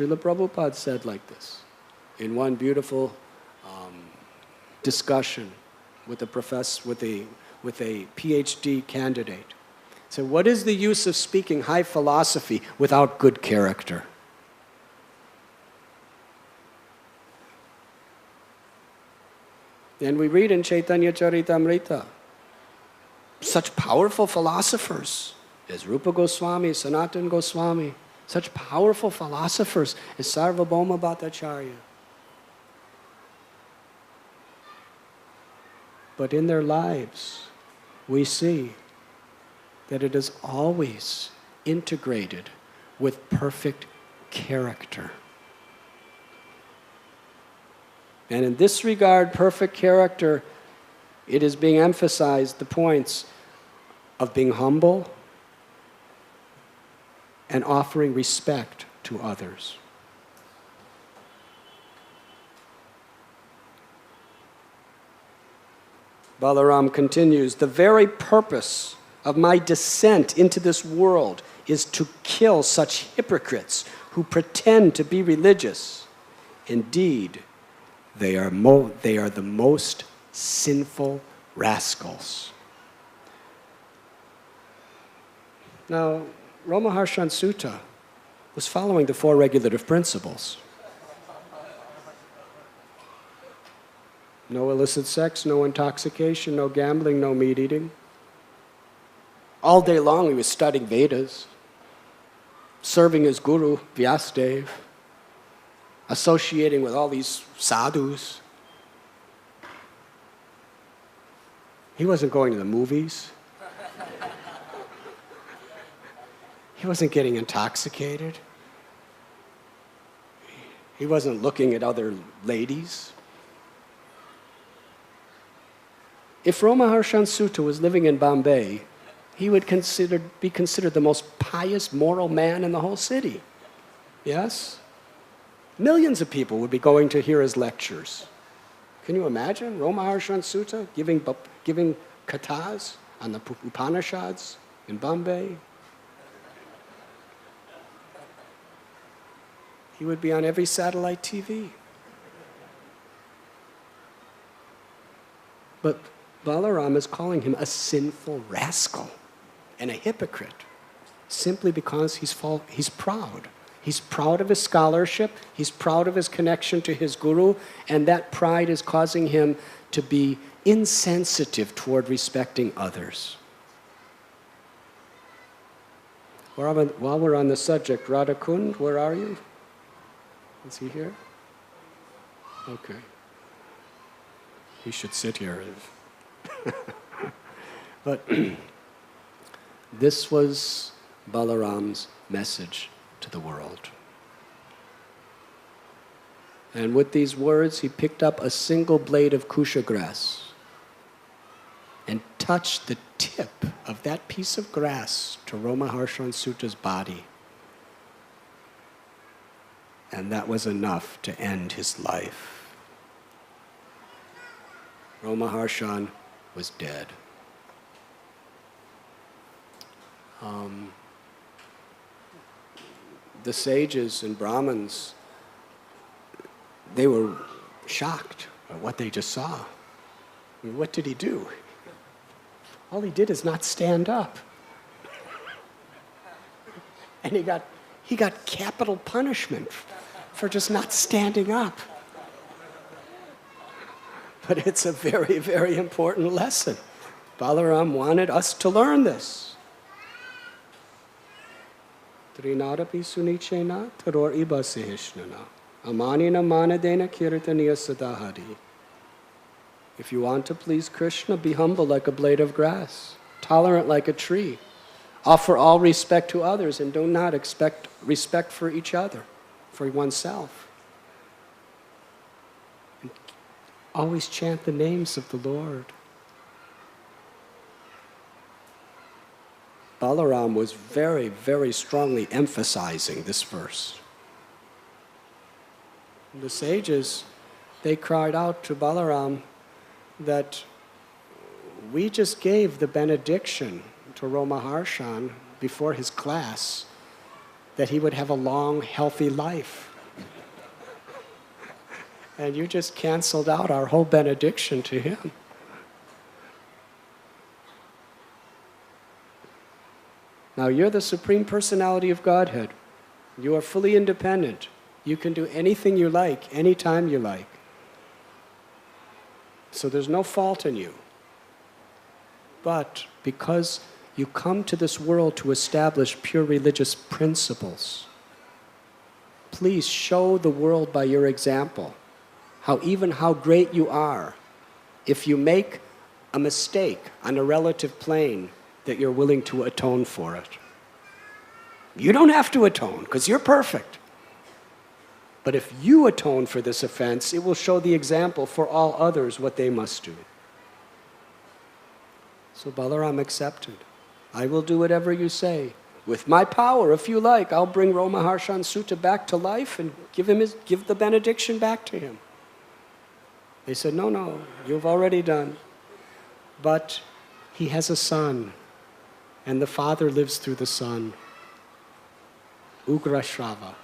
Srila Prabhupada said like this in one beautiful discussion with a professor, with a PhD candidate. So what is the use of speaking high philosophy without good character? And we read in Chaitanya Charitamrita, such powerful philosophers as Rupa Goswami, Sanatana Goswami, such powerful philosophers as Sarvabhauma Bhattacharya. But in their lives, we see that it is always integrated with perfect character. And in this regard, perfect character, it is being emphasized the points of being humble and offering respect to others. Balaram continues, the very purpose of my descent into this world is to kill such hypocrites who pretend to be religious. Indeed, they are the most sinful rascals. Now, Ramaharshan Sutta was following the four regulative principles. No illicit sex, no intoxication, no gambling, no meat eating. All day long he was studying Vedas, serving his guru, Vyasadeva, associating with all these sadhus. He wasn't going to the movies. He wasn't getting intoxicated. He wasn't looking at other ladies. If Ramaharshan Sutta was living in Bombay, he would be considered the most pious, moral man in the whole city. Yes? Millions of people would be going to hear his lectures. Can you imagine Ramaharshan Sutta giving kathas on the Upanishads in Bombay? He would be on every satellite TV. But Balaram is calling him a sinful rascal and a hypocrite simply because he's proud. He's proud of his scholarship, he's proud of his connection to his guru, and that pride is causing him to be insensitive toward respecting others. While we're on the subject, Radhakund, where are you? Is he here? Okay. He should sit here. But this was Balaram's message to the world. And with these words, he picked up a single blade of kusha grass and touched the tip of that piece of grass to Ramaharshan Sutta's body. And that was enough to end his life. Ramaharshan was dead. The sages and Brahmins, they were shocked at what they just saw. I mean, what did he do? All he did is not stand up. And he got capital punishment for just not standing up. But it's a very, very important lesson. Balaram wanted us to learn this. Trinadapi sunichena taror iba sehishnana. Amanina manadena kirtaniya sadahari. If you want to please Krishna, be humble like a blade of grass, tolerant like a tree. Offer all respect to others and do not expect respect for each other, for oneself. And always chant the names of the Lord. Balaram was very, very strongly emphasizing this verse. The sages, they cried out to Balaram that we just gave the benediction to Ramaharshan before his class, that he would have a long, healthy life. And you just canceled out our whole benediction to him. Now you're the Supreme Personality of Godhead. You are fully independent. You can do anything you like, anytime you like. So there's no fault in you. But because you come to this world to establish pure religious principles, please show the world by your example how great you are. If you make a mistake on a relative plane, that you're willing to atone for it. You don't have to atone because you're perfect. But if you atone for this offense, it will show the example for all others what they must do. So Balaram accepted. I will do whatever you say. With my power, if you like, I'll bring Romaharshan Sutta back to life and give the benediction back to him. They said, no, you've already done. But he has a son, and the father lives through the son. Ugrashrava.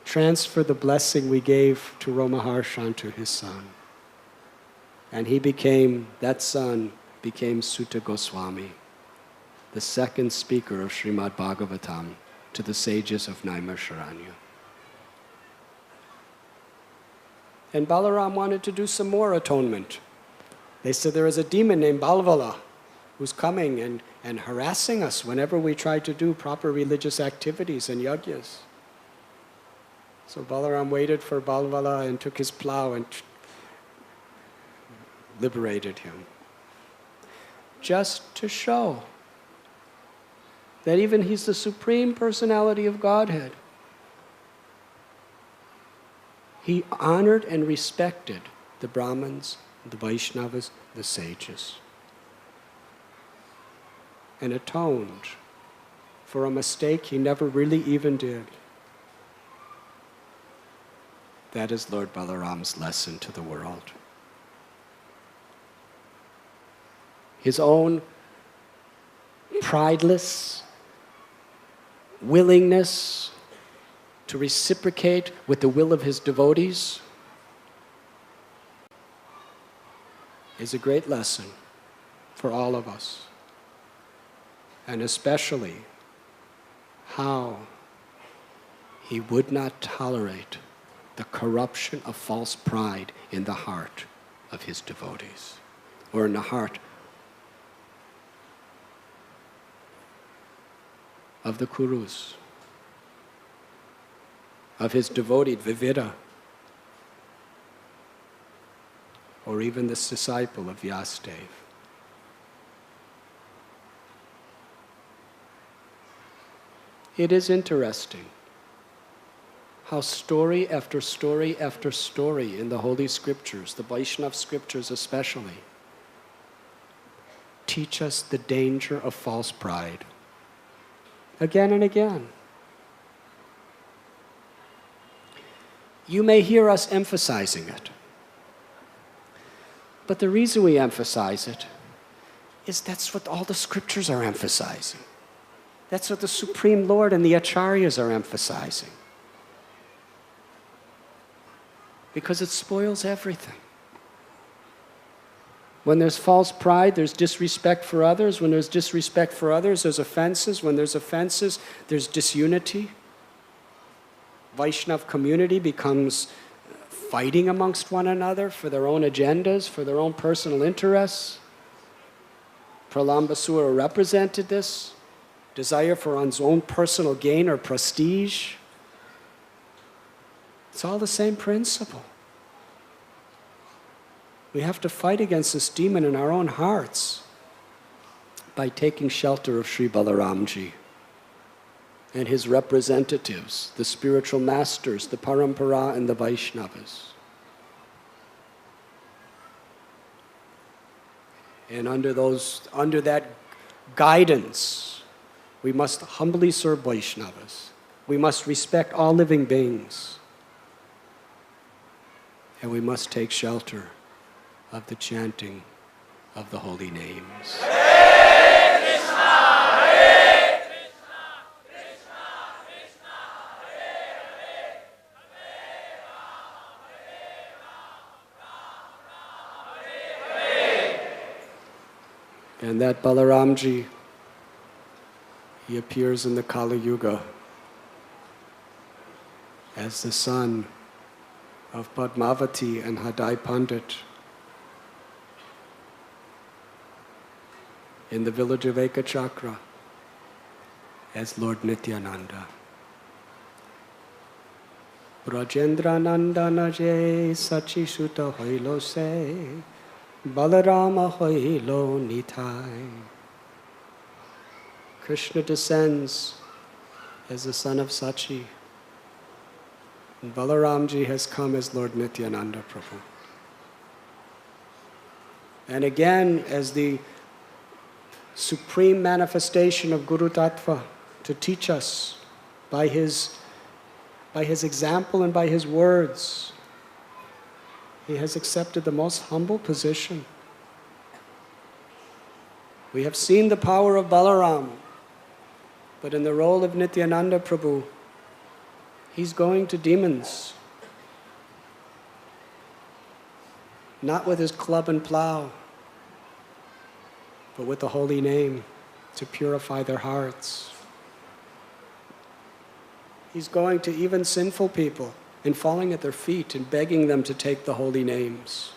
Transfer the blessing we gave to Romaharshan to his son. And that son became Sutta Goswami, the second speaker of Srimad Bhagavatam to the sages of Naimisharanya. And Balaram wanted to do some more atonement. They said there is a demon named Balvala who's coming and harassing us whenever we try to do proper religious activities and yajnas. So Balaram waited for Balvala and took his plow and liberated him. Just to show that even he's the Supreme Personality of Godhead. He honored and respected the Brahmins, the Vaishnavas, the sages, and atoned for a mistake he never really even did. That is Lord Balaram's lesson to the world. His own prideless willingness to reciprocate with the will of his devotees is a great lesson for all of us, and especially how he would not tolerate the corruption of false pride in the heart of his devotees, or in the heart of the Kurus, of his devotee Vivida, or even this disciple of Vyasadeva. It is interesting how story after story after story in the Holy Scriptures, the Vaishnava Scriptures especially, teach us the danger of false pride. Again and again. You may hear us emphasizing it. But the reason we emphasize it is that's what all the Scriptures are emphasizing. That's what the Supreme Lord and the Acharyas are emphasizing. Because it spoils everything. When there's false pride, there's disrespect for others. When there's disrespect for others, there's offenses. When there's offenses, there's disunity. Vaishnava community becomes fighting amongst one another for their own agendas, for their own personal interests. Pralambasura represented this desire for one's own personal gain or prestige. It's all the same principle. We have to fight against this demon in our own hearts by taking shelter of Sri Balaramji and his representatives, the spiritual masters, the Parampara and the Vaishnavas. And under that guidance, we must humbly serve Vaishnavas. We must respect all living beings. And we must take shelter of the chanting of the holy names. Hare Krishna, Hare And that Balaramji, he appears in the Kali Yuga as the son of Padmavati and Hadai Pandit in the village of Ekachakra as Lord Nityananda. Brajendra Nandana Jai Sachi Sutta Hoilo Se Balarama Hoilo Nitai. Krishna descends as the son of Sachi, and Balaramji has come as Lord Nityananda Prabhu. And again, as the supreme manifestation of Guru Tattva to teach us by his example and by his words, he has accepted the most humble position. We have seen the power of Balaram, but in the role of Nityananda Prabhu, he's going to demons, not with his club and plow, but with the holy name to purify their hearts. He's going to even sinful people and falling at their feet and begging them to take the holy names.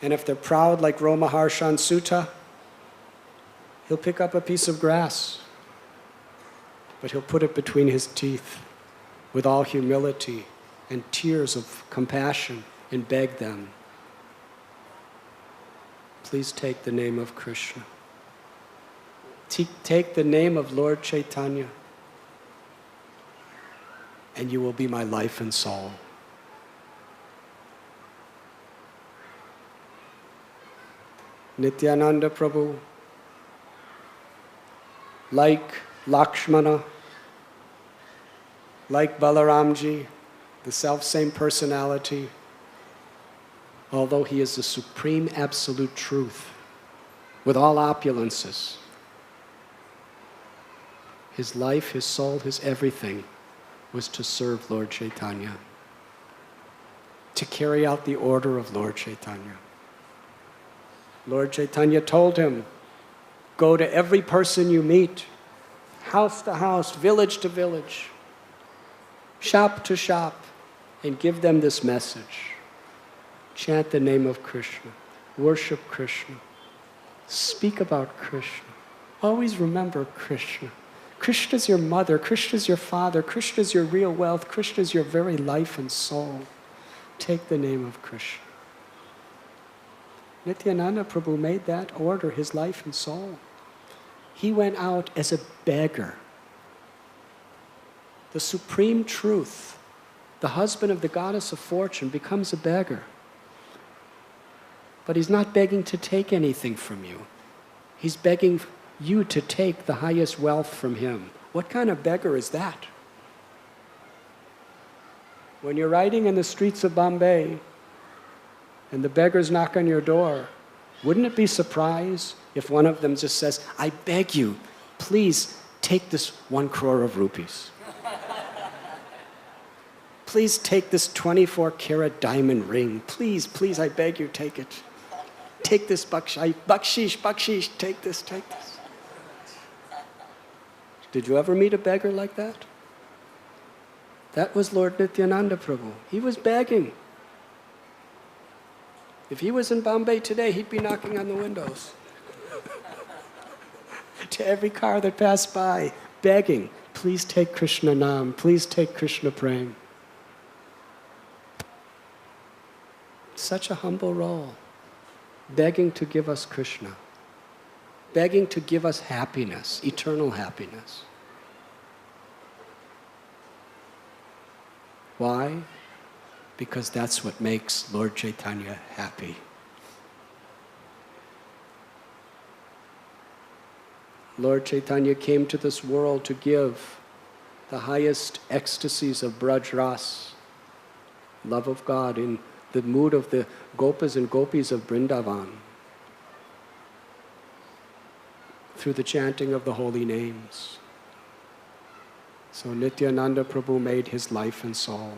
And if they're proud like Romaharshan Sutta, he'll pick up a piece of grass, but he'll put it between his teeth with all humility and tears of compassion and beg them, please take the name of Krishna. Take the name of Lord Chaitanya, and you will be my life and soul. Nityananda Prabhu, like Lakshmana, like Balaramji, the self-same personality, although he is the supreme absolute truth with all opulences, his life, his soul, his everything was to serve Lord Chaitanya, to carry out the order of Lord Chaitanya. Lord Chaitanya told him, go to every person you meet, house to house, village to village, shop to shop, and give them this message. Chant the name of Krishna, worship Krishna, speak about Krishna, always remember Krishna. Krishna is your mother, Krishna is your father, Krishna is your real wealth, Krishna is your very life and soul. Take the name of Krishna. Nityananda Prabhu made that order his life and soul. He went out as a beggar. The supreme truth, the husband of the goddess of fortune, becomes a beggar. But he's not begging to take anything from you. He's begging you to take the highest wealth from him. What kind of beggar is that? When you're riding in the streets of Bombay and the beggars knock on your door, wouldn't it be surprised if one of them just says, I beg you, please take this 1 crore of rupees. Please take this 24-carat diamond ring. Please, please, I beg you, take it. Take this bakshish, take this. Did you ever meet a beggar like that? That was Lord Nityananda Prabhu. He was begging. If he was in Bombay today, he'd be knocking on the windows. To every car that passed by, begging, please take Krishna Nam, please take Krishna Prem. Such a humble role, begging to give us Krishna, begging to give us happiness, eternal happiness. Why? Because that's what makes Lord Chaitanya happy. Lord Chaitanya came to this world to give the highest ecstasies of Braj Ras, love of God, in the mood of the Gopas and Gopis of Vrindavan, through the chanting of the holy names. So Nityananda Prabhu made his life and soul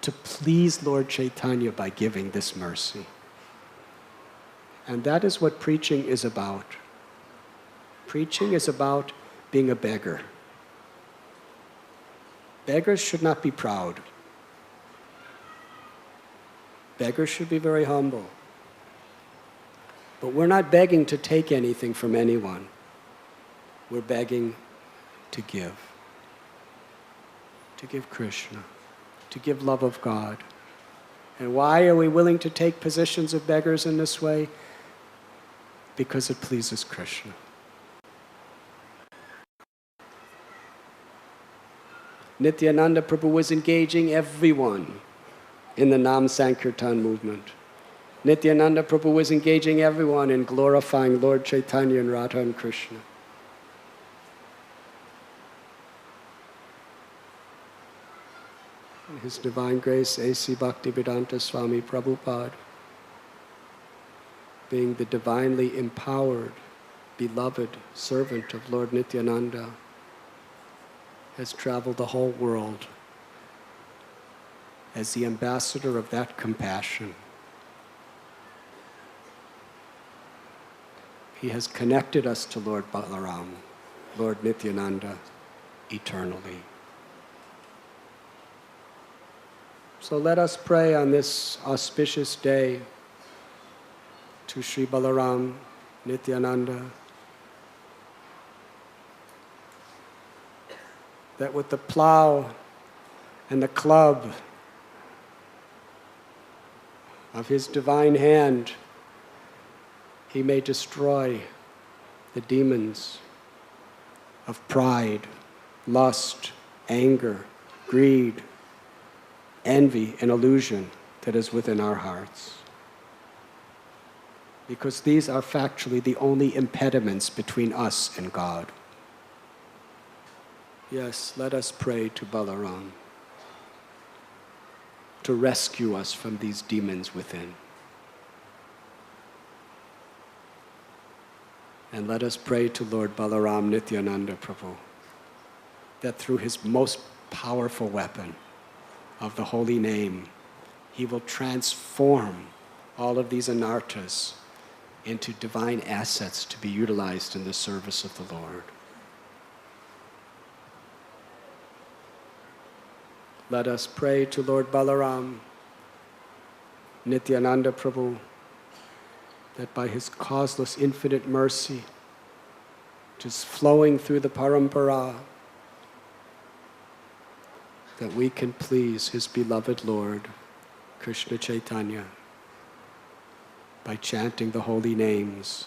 to please Lord Chaitanya by giving this mercy. And that is what preaching is about. Preaching is about being a beggar. Beggars should not be proud. Beggars should be very humble. But we're not begging to take anything from anyone. We're begging to give. To give Krishna. To give love of God. And why are we willing to take positions of beggars in this way? Because it pleases Krishna. Nityananda Prabhu was engaging everyone in the Nam Sankirtan movement. Nityananda Prabhu was engaging everyone in glorifying Lord Chaitanya and Radha and Krishna. His Divine Grace, A.C. Bhaktivedanta Swami Prabhupada, being the divinely empowered, beloved servant of Lord Nityananda, has traveled the whole world as the ambassador of that compassion. He has connected us to Lord Balaram, Lord Nityananda, eternally. So let us pray on this auspicious day to Sri Balaram, Nityananda, that with the plow and the club of his divine hand, he may destroy the demons of pride, lust, anger, greed, envy, and illusion that is within our hearts. Because these are factually the only impediments between us and God. Yes, let us pray to Balaram to rescue us from these demons within. And let us pray to Lord Balaram Nityananda Prabhu that through his most powerful weapon of the holy name, he will transform all of these anarthas into divine assets to be utilized in the service of the Lord. Let us pray to Lord Balaram Nityananda Prabhu that by his causeless infinite mercy, just flowing through the parampara, that we can please his beloved Lord, Krishna Chaitanya, by chanting the holy names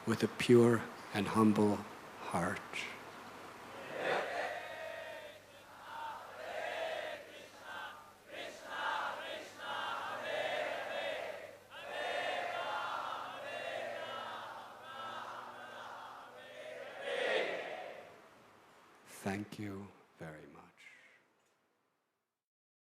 with a pure and humble heart. Thank you very much.